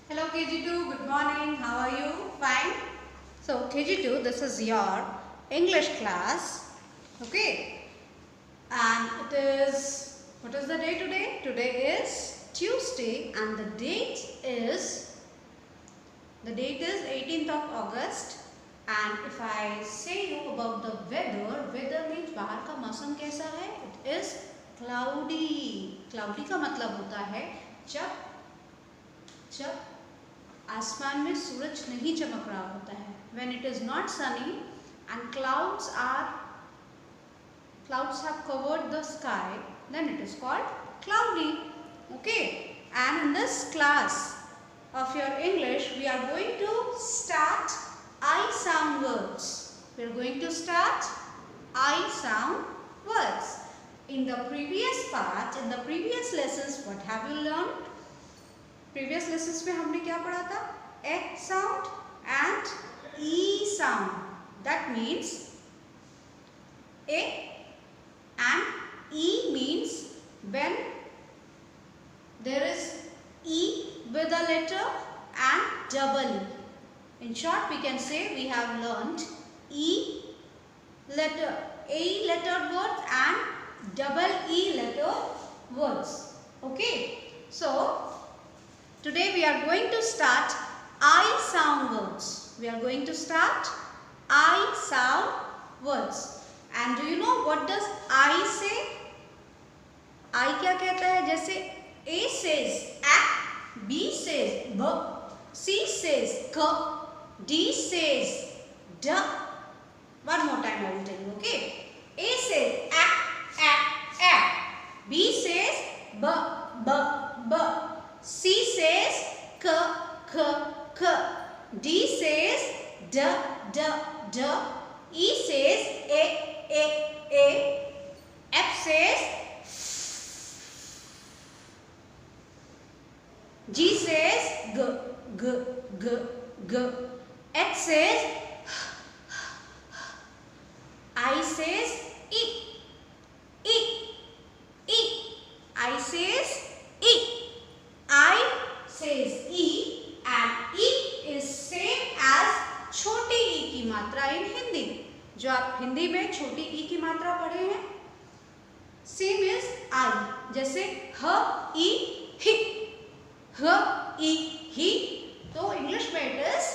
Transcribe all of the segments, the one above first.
Hello KG2, good morning. How are you? Fine. So KG2, this is your English class. Okay. And it is, what is the day today? Today is Tuesday and the date is 18th of August. And if I say you about the weather means बाहर का मौसम कैसा है? It is cloudy. Cloudy का मतलब होता है जब आसमान में सूरज नहीं चमक रहा होता है. When it is not sunny and clouds have covered the sky, then it is called cloudy. Okay. And in this class of your English, we are going to start I sound words. We are going to start I sound words. In the previous part, in the previous lessons, what have you learned? Previous lessons में हमने क्या पढ़ा था? A sound and E sound. That means A and E means when there is E with a letter and double E. In short, we can say we have learnt A lettered words and double E lettered words. Okay. So today we are going to start I sound words. We are going to start I sound words. And do you know what does I say? I क्या कहता है? जैसे A says A, B says B, C says K, D says D. One more time I will tell you, okay? A says A, B says B, B, B. C says K, K, K. D says D, D, D. E says A. F says G says G, G, G, G. H says I says E. I says E. I says E and E is same as छोटी E की मात्रा in Hindi. जो आप हिंदी में छोटी E की मात्रा पढ़े हैं, same is I. जैसे ह, ई, ही, ह, ई, ही. तो इंग्लिश में it is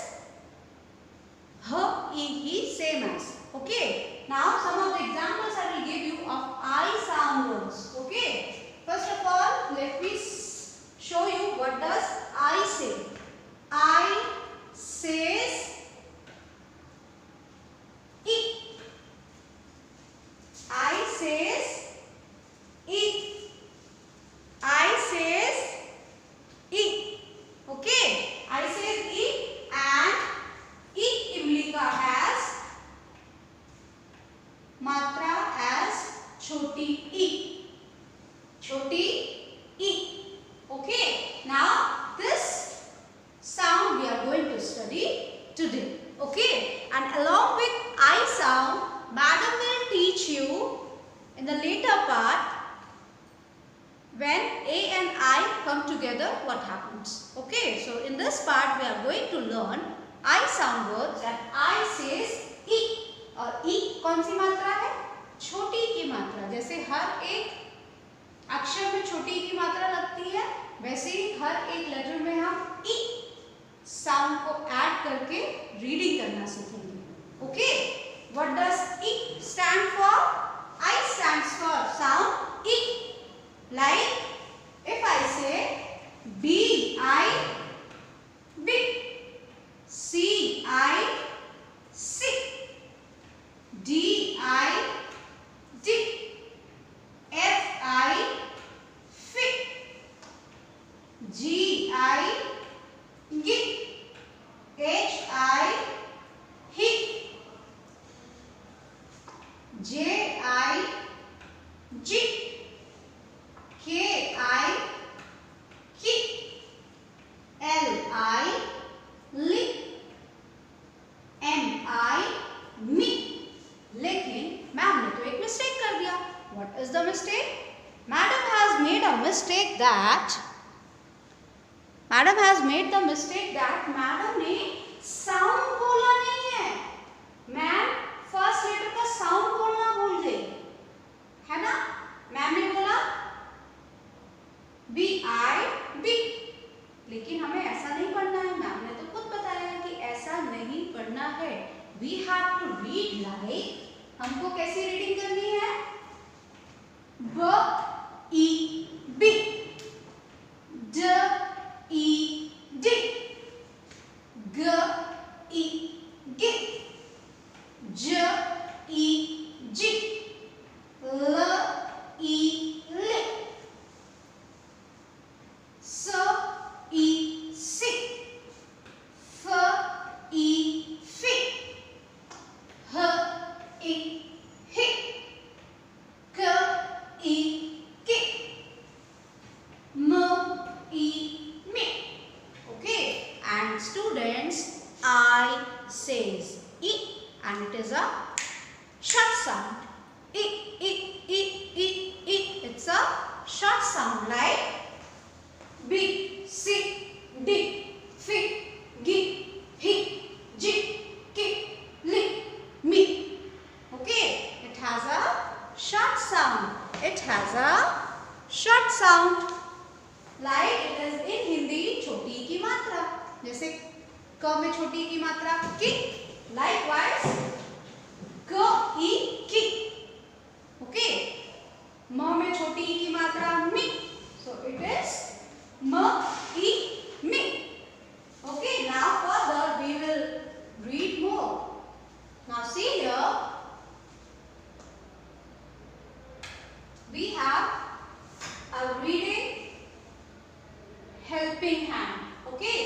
ह, ई, ही same as. Okay. Now some of the examples I will give you of I sound words. Okay. First of all, let me show you what does I say. I says E. I says E. I says E. Okay. I says E and E इमली का has मात्रा as छोटी E. छोटी E. Okay. Now this sound we are going to study today. Okay. And along with I sound, madam will teach you in the later part when A and I come together what happens. Okay. So in this part we are going to learn I sound words that I says E. और E कौन सी मात्रा है? छोटी की मात्रा. जैसे हर एक अक्षर में छोटी की मात्रा लगती है, वैसे ही हर एक लेटर में हम ई साउंड को ऐड करके रीडिंग करना सीखेंगे. Okay. What does E stand for? I stands for sound E. Like if I say B I big, C I sick, D I dick, F I fit, G I git, H I hit, J I jig, K I kick, L I lick, M I mick. लेकिन ma'am ने तो एक mistake कर दिया. What is the mistake? Madam has made a mistake that madam has made the mistake that madam ने sound बोला नहीं है। मैम फर्स्ट लेटर का साउंड बोलना भूल गई है ना। मैम ने बोला बी आई बी, लेकिन हमें ऐसा नहीं पढ़ना है। मैम ने तो खुद बताया कि ऐसा नहीं पढ़ना है। We have to read like, हमको कैसी रीडिंग करनी है, ब ई बी, ड ई डी, ग ई गी, ज ई जी, ल ई ले, स ई सी, फ ई फी, ह ई ही, क ई की, म ई मी. Okay, and students, I says e, and it is a short sound. E, e, e, e, e. It's a short sound like B, C, D, F, G, H, J, K, L, M. Okay, it has a short sound. It has a short sound. Like it is in Hindi छोटी की मात्रा, जैसे क में छोटी की मात्रा की, likewise क ई की. ओके, म में छोटी की मात्रा मी, so it is म ई मी. Okay, now further we will read more. Now see here, we have a reading helping hand. Okay,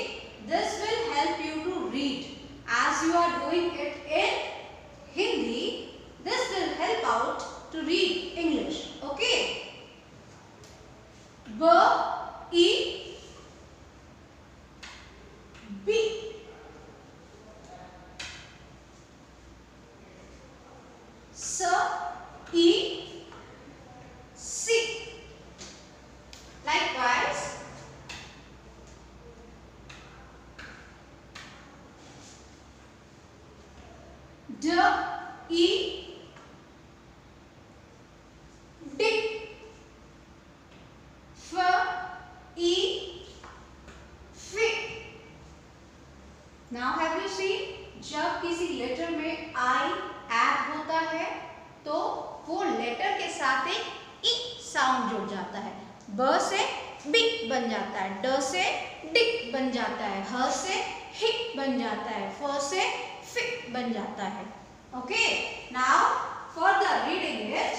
this will help you to read. As you are doing it in Hindi, this will help out to read English. Okay, B E B, S E C, likewise D E D, F E F. Now have you seen, जब किसी letter में I add होता है तो वो letter के साथ एक ई साउंड जुड़ जाता है। ब से बी बन जाता है, ड से डिक बन जाता है, ह से हिक बन जाता है, फ से फिक बन जाता है. Okay, now for the reading it,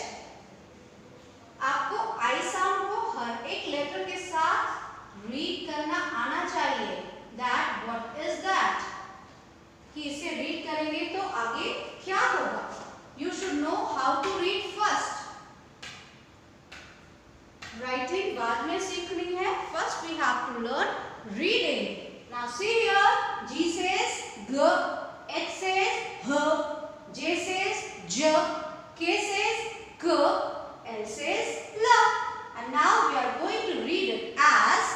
आपको आई साउंड को हर एक लेटर के साथ रीड करना आना चाहिए. दैट व्हाट इज दैट, कि इसे रीड करेंगे तो आगे क्या होगा. You should know how to read first. Writing बाद में सीखनी है. First we have to learn reading. Now see here, G says ग, एच सेज ह, जे सेज ज, के सेज क, L says la, and now we are going to read it as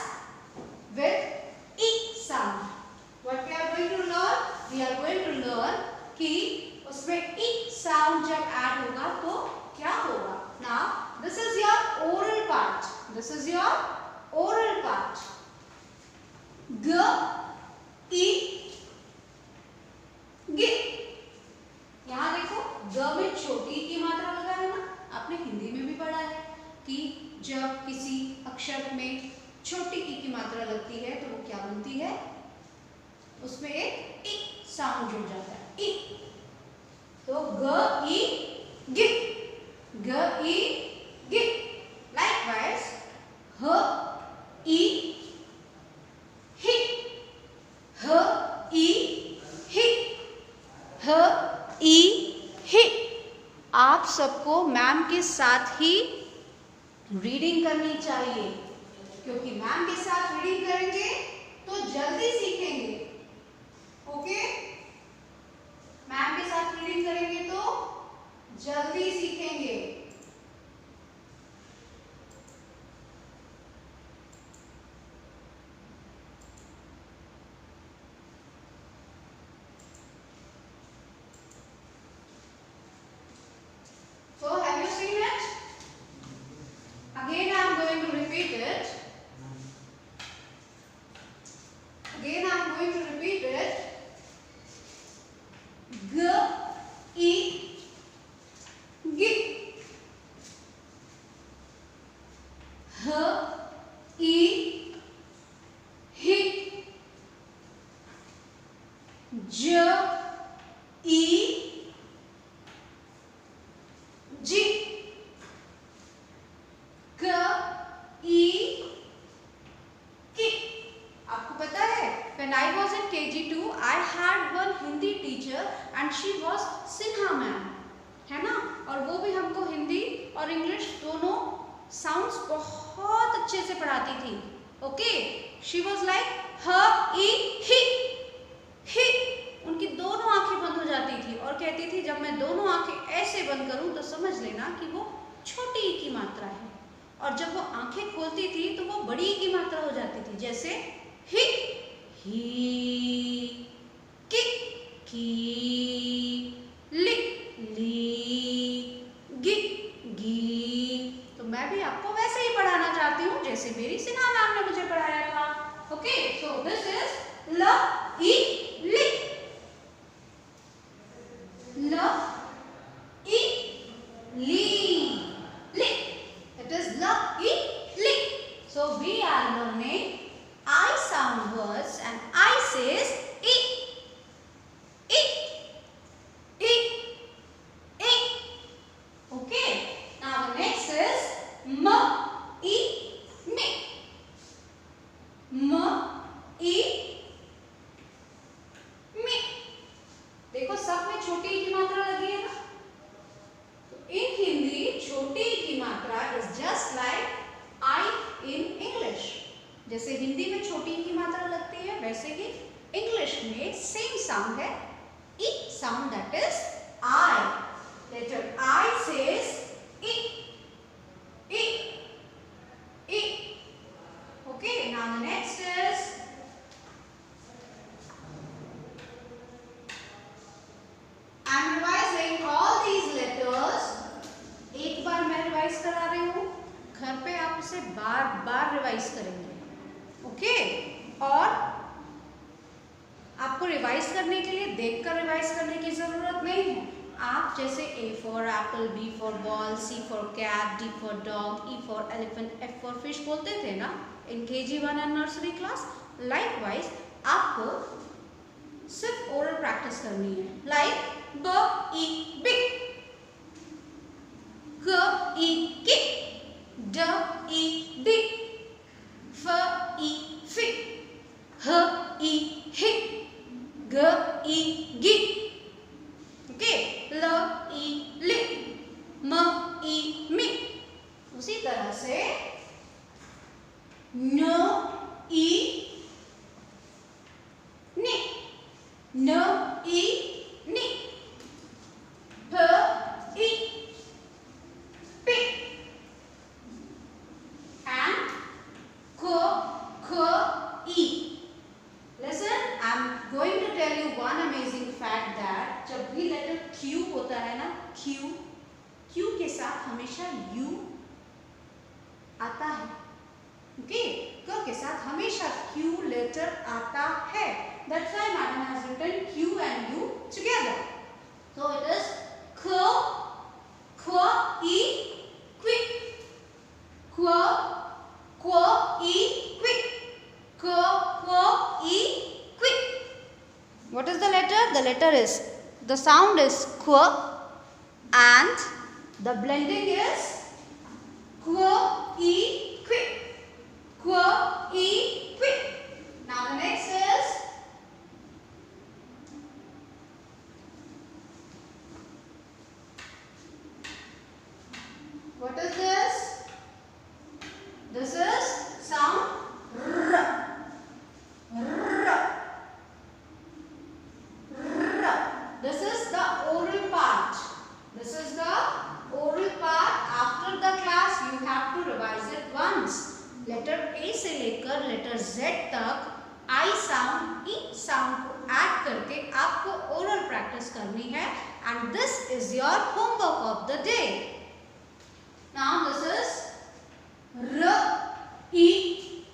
with E sound. What we are going to learn? We are going to learn कि उसमें E sound जब add होगा तो क्या होगा. Now this is your oral part. This is your oral part. G, E, G. यहाँ देखो ग में छोटी की मात्रा लगा है ना. आपने हिंदी में भी पढ़ा है कि जब किसी अक्षर में छोटी ई की मात्रा लगती है तो वो क्या बनती है, उसमें एक ई साउंड जुड़ जाता है. ई. तो ग ई गी, ग ई गी. लाइकवाइज ह ई ही, ह ई ही, ह ई ही. आप सबको मैम के साथ ही रीडिंग करनी चाहिए, क्योंकि मैम के साथ रीडिंग करेंगे तो जल्दी सीखेंगे. ओके, मैम के साथ रीडिंग करेंगे तो जल्दी सीखेंगे. repeat it. Again I am going to repeat it. G, E, G. H, E, H. J, E, G. K, E, K. आपको पता है when I was in KG2 I had one Hindi teacher and she was Sinha ma'am, है ना, और वो भी हमको हिंदी और इंग्लिश दोनों साउंड्स बहुत अच्छे से पढ़ाती थी. ओके, शी वॉज लाइक ह ई ही. उनकी दोनों आंखें बंद हो जाती थी और कहती थी जब मैं दोनों आंखें ऐसे बंद करूं तो समझ लेना कि वो छोटी ई की मात्रा है, और जब वो आंखें खोलती थी तो वो बड़ी ई की मात्रा हो जाती थी, जैसे ही, की, ली, गी, गी. तो मैं भी आपको वैसे ही पढ़ाना चाहती हूँ जैसे मेरी सिन्हा मैम ने मुझे पढ़ाया था. ओके, सो दिस इज ल, ई, ली. ल, ई, ली, ली. It is ल, ई, ली. So we are learning I sound words and I says e, e, e, e. Okay. Now the next is m, e, me. M, e, me. देखो सब में छोटी ई की मात्रा लगी है ना. तो in हिंदी छोटी ई की मात्रा is just like I in English. जैसे हिंदी में छोटी ई की मात्रा लगती है वैसे ही इंग्लिश में सेम साउंड है E sound, that is I. Letter I says e, e, e. Okay, now the next is I am revising all these letters. एक बार मैं रिवाइज करा रही हूँ, घर पे आप उसे बार बार रिवाइज करेंगे. ओके, और आपको रिवाइज करने के लिए देखकर रिवाइज करने की जरूरत नहीं है. आप जैसे A for apple, B for ball, C for cat, D for dog, E for elephant, F for fish बोलते थे ना in KG1 and nursery class, likewise आपको सिर्फ ओरल प्रैक्टिस करनी है. लाइक ब, ई, बिग, क, ई, की, ड, ई, डी, फ, ई, फी, ह, ई, ही, ग, ई, गी. ओके, ल, ई, ली, म, ई, मी. उसी तरह से न, ई, नी, न, ई, नी, प, ई, पी, and क, ख, ई. Listen, I am going to tell you one amazing fact that जब भी लेटर Q होता है ना, Q के साथ हमेशा U आता है. ओके, क के साथ हमेशा Q लेटर आता है. That's why madam has written Q and U together. So it is q, e, quick, q, e, quick, q, e, quick. What is the letter? The letter is, the sound is q and the blending is q, e, quick, q, e, quick. Now the next is what is this? This is sound r. R. R. This is the oral part. This is the oral part. After the class you have to revise it once. Letter A से लेकर letter Z तक I sound, E sound को add करके आपको oral practice करनी है. And this is your homework of the day. Now this is R, E,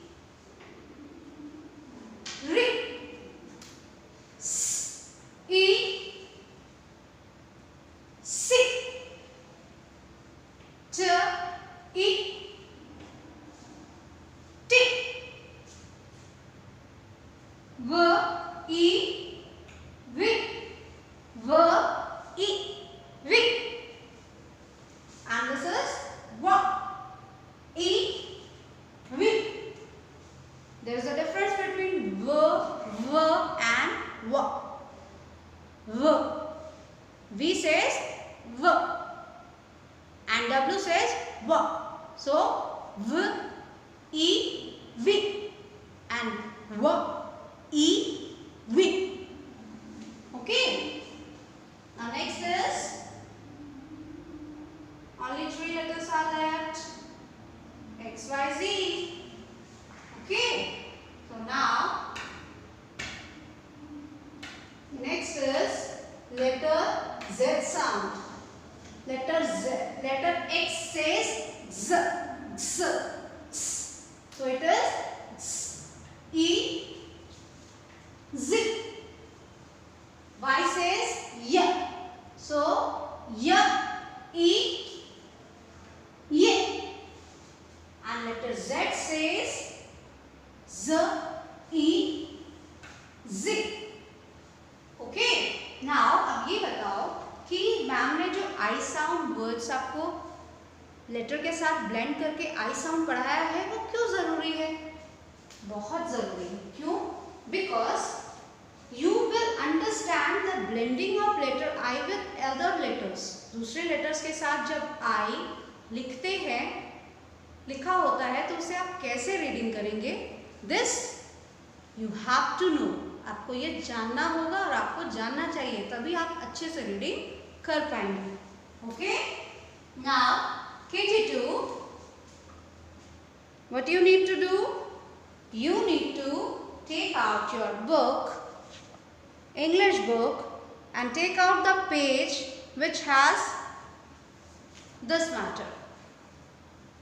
ri, s, e, si, t, e, ti, v, e, vi, v, e, vi, and this is wa, e, vi. There is a difference between v, and wa. V. V says v and W says wa. So v, e, vi and wa, e, vi. Okay. Now next is only 3 letters are left. X, Y, Z. Okay. So now next is letter Z sound. Letter Z. Letter X says Z. Z. Z. So it is Z, E, Z. Y says Y. So Y, E, Y. And letter Z says Z, E, Z. Okay. Now अब ये बताओ कि ma'am ने जो I sound words आपको letter के साथ blend करके आई साउंड पढ़ाया है वो क्यों जरूरी है? बहुत जरूरी है. क्यों? Because you will understand the blending of letter I with other letters. दूसरे लेटर्स के साथ जब आई लिखते हैं, लिखा होता है, तो उसे आप कैसे रीडिंग करेंगे? This you have to know. आपको ये जानना होगा और आपको जानना चाहिए, तभी आप अच्छे से रीडिंग कर पाएंगे. Okay. Now KG2, what you need to do? You need to take out your book, English book, and take out the page which has this matter.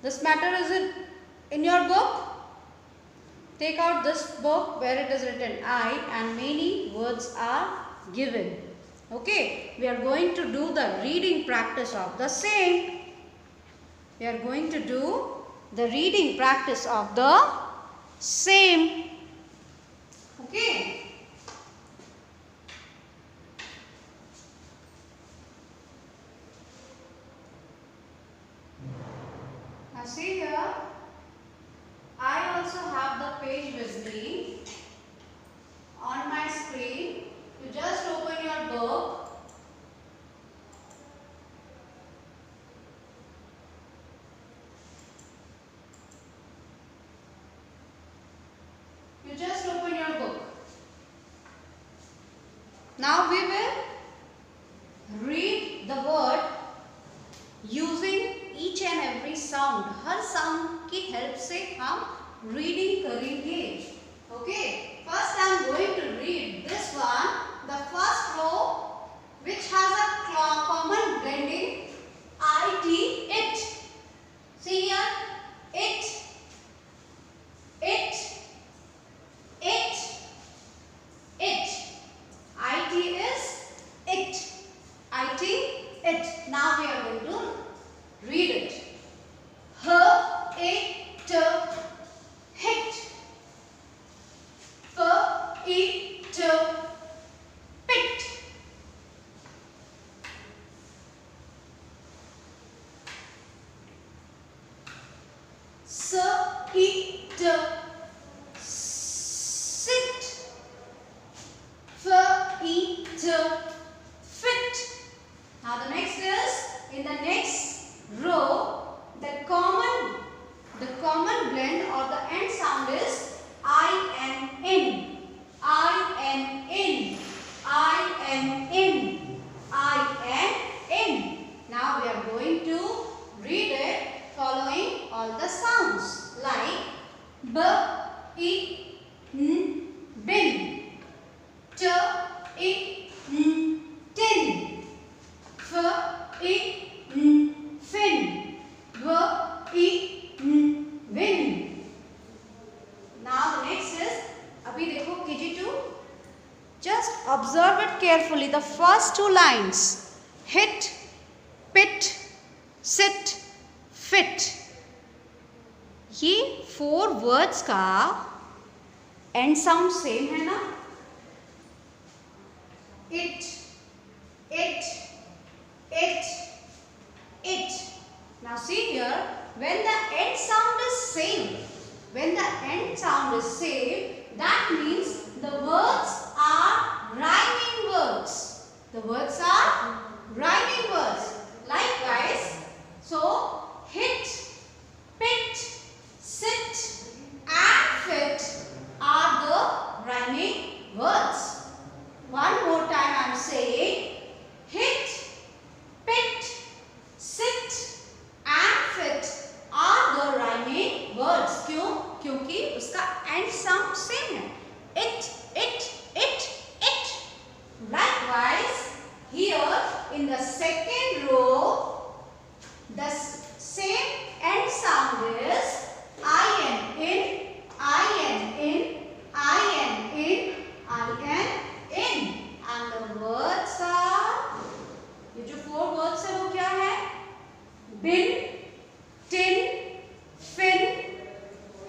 This matter is in your book. Take out this book where it is written I and many words are given. Okay, we are going to do the reading practice of the same. We are going to do the reading practice of the same. Okay. Now see here. I also have the page with me on my screen. You just open your book. You just open your book. Now we will read the word using each and every sound. Her sound की help से हम reading करेंगे. Okay. First I am going to read this one. The first row which has a common blending IT, it. See here. It. It. It. It. IT is it. IT, it. Now we are going to read it. It, hit. It, pit. It, sit. It, fit. Now the next is, in the next row, the common blend or the end sound is I and N. I and N. I and N. I and N. Now we are going to read it following all the sounds like B, I, N, bin. T, I, N, tin. F, I, N, fin. W, I, N, win. observe it carefully. The first two lines, hit, pit, sit, fit. ये 4 words का end sound same है ना? It, it, it, it. Now see here, when the end sound is same, that means the words are rhyming words. The words are rhyming words. Likewise, so hit, pit, sit and fit are the rhyming words. One more time I am saying, hit, pit, sit and fit are the rhyming words. क्यों? क्योंकि उसका end sound same है. It, it, it, it. Likewise, here in the second row, the same end sound is in, in, in, in. And the words are, ये जो 4 words है वो क्या है? Bin, tin, fin,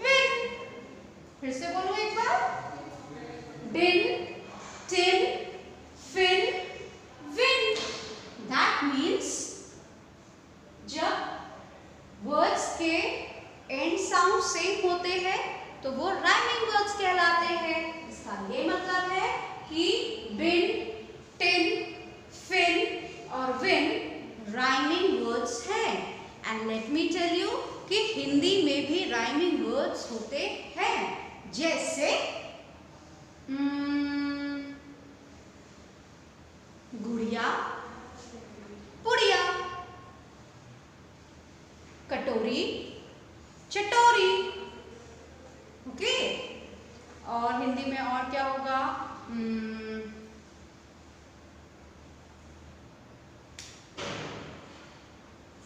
win. फिर से बोलो एक बार. Bin, tin, fin, win. That means जब words के end sound same होते हैं तो वो rhyming words कहलाते हैं. इसका ये मतलब है कि bin, tin, fin और win rhyming words हैं. And let me tell you कि हिंदी में भी rhyming words होते हैं. जैसे गुड़िया, पुड़िया, कटोरी, चटोरी. ओके. और हिंदी में और क्या होगा?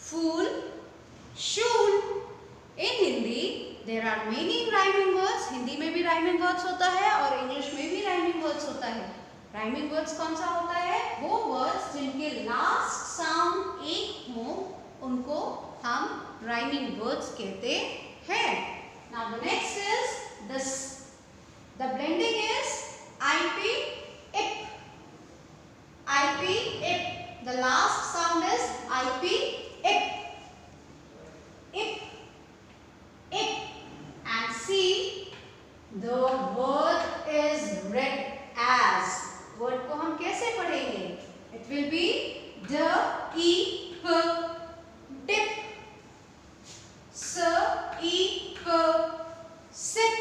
फूल, शूल. In Hindi there are many rhyming words. Hindi में भी rhyming words होता है और इंग्लिश में भी rhyming words होता है. Rhyming words कौन सा होता है? वो words जिनके last sound एक हो उनको हम rhyming words कहते हैं. Now the next is this. The blending is IP, ip. IP, ip. The last sound is IP, ip. Ip, ip. And see, the word is read as. Word को हम कैसे पढ़ेंगे? It will be d-i-p, dip. S-i-p, sip.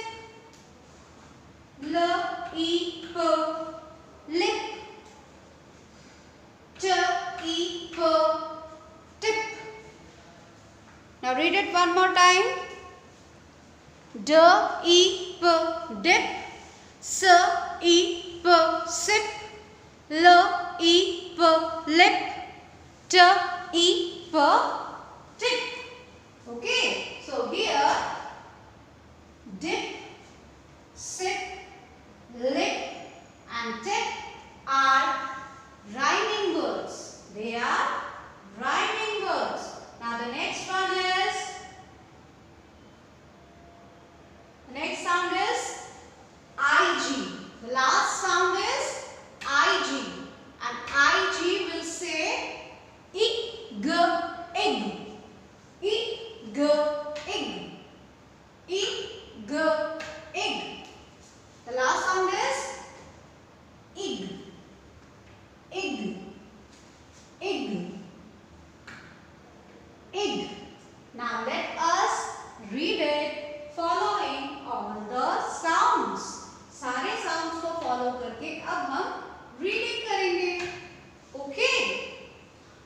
L-i-p, lip. T-i-p, tip. Now read it one more time. D-I-P, dip. S-I-P, sip. L-I-P, lip. T-I-P, tip. Okay. So here, dip, sip, lip and tip are rhyming words. They are rhyming words. Now the next one is, the next sound is IG. The last sound is IG. And IG will say ig, ig. Ig, ig. Ig, ig. The last sound is ig. Ig. Ig. Ig. Now let us read it following all the sounds. सारे sounds को follow करके अब हम reading करेंगे. Okay.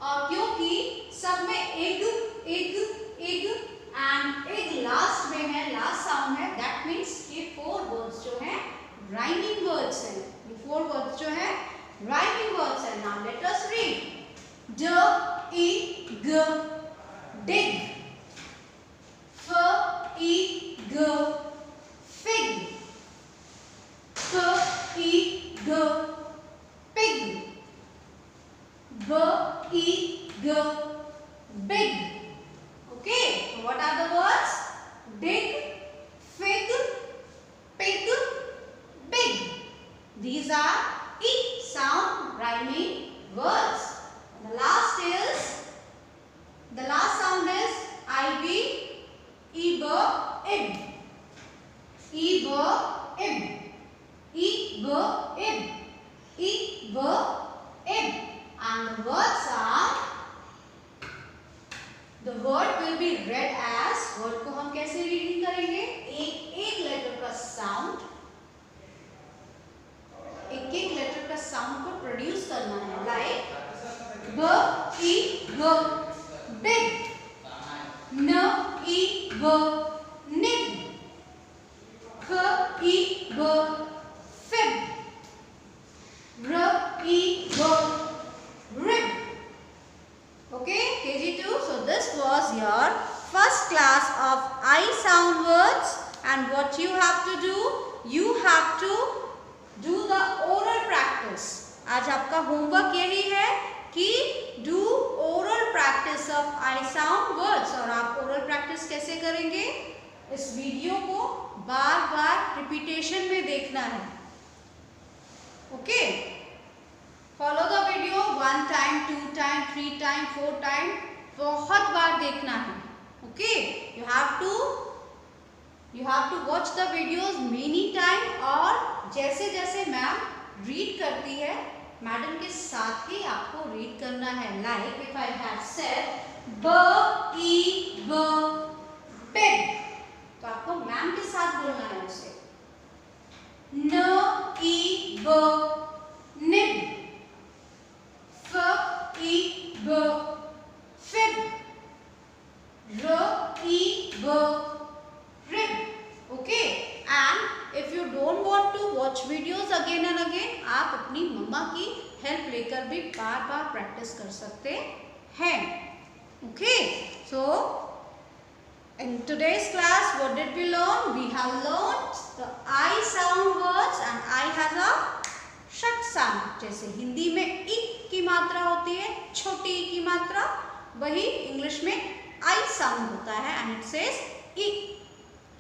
और क्योंकि सब में ig, ig, ig and ig last में है, last sound है, that means ये 4 words जो हैं rhyming words हैं. ये 4 words जो हैं rhyming words हैं. Now let us read. D-I-G, dig. F-I-G, fig. F-I-G, big. Okay, so what are the words? Dig, fig, pig, big. These are E sound rhyming words. The last sound is IB, ib, ib. Ib, ib. Ib, ib. Ib, ib. And the words are, the word will be read as, word को हम कैसे reading करेंगे? एक letter का sound, एक letter का sound को produce करना है. लाइक ब ई ग बिग, न ई ब निग, क ई ब फिब, र ई ब rib. Okay, KG2. So this was your first class of I sound words, and what you have to do, you have to do the oral practice. आज आपका होमवर्क यही है कि do oral practice of I sound words. और आप oral practice कैसे करेंगे? इस वीडियो को बार बार रिपीटेशन में देखना है. Okay? Follow the video 1 time, 2 time, 3 time, 4 time. बहुत बार देखना है. Okay? You have to watch the videos many time. और जैसे जैसे मैम रीड करती है, मैडम के साथ ही आपको रीड करना है. Like if I have said b e b big, तो आपको मैम के साथ बोलना है उसे. न e b nib, f e b fib, r e b rib. Okay, and if you don't want to watch videos again and again, आप अपनी मम्मा की हेल्प लेकर भी बार बार प्रैक्टिस कर सकते हैं. Okay, so in today's class, what did we learn? We have learned the I sound words, and I has a short sound. जैसे हिंदी में ई की मात्रा होती है, छोटी ई की मात्रा, वही इंग्लिश में I sound होता है, and it says E.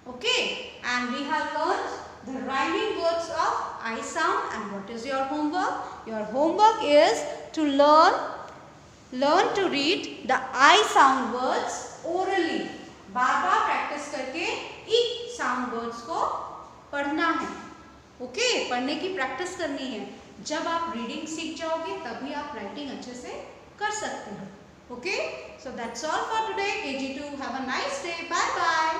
Okay, and we have learned the rhyming words of I sound. And what is your homework? Your homework is to learn to read the I sound words orally. Bar bar practice करके ई sound words को पढ़ना है. Okay, पढ़ने की practice करनी है. जब आप रीडिंग सीख जाओगे तभी आप राइटिंग अच्छे से कर सकते हो. Okay, so that's all for today. KG2, have a nice day. Bye bye.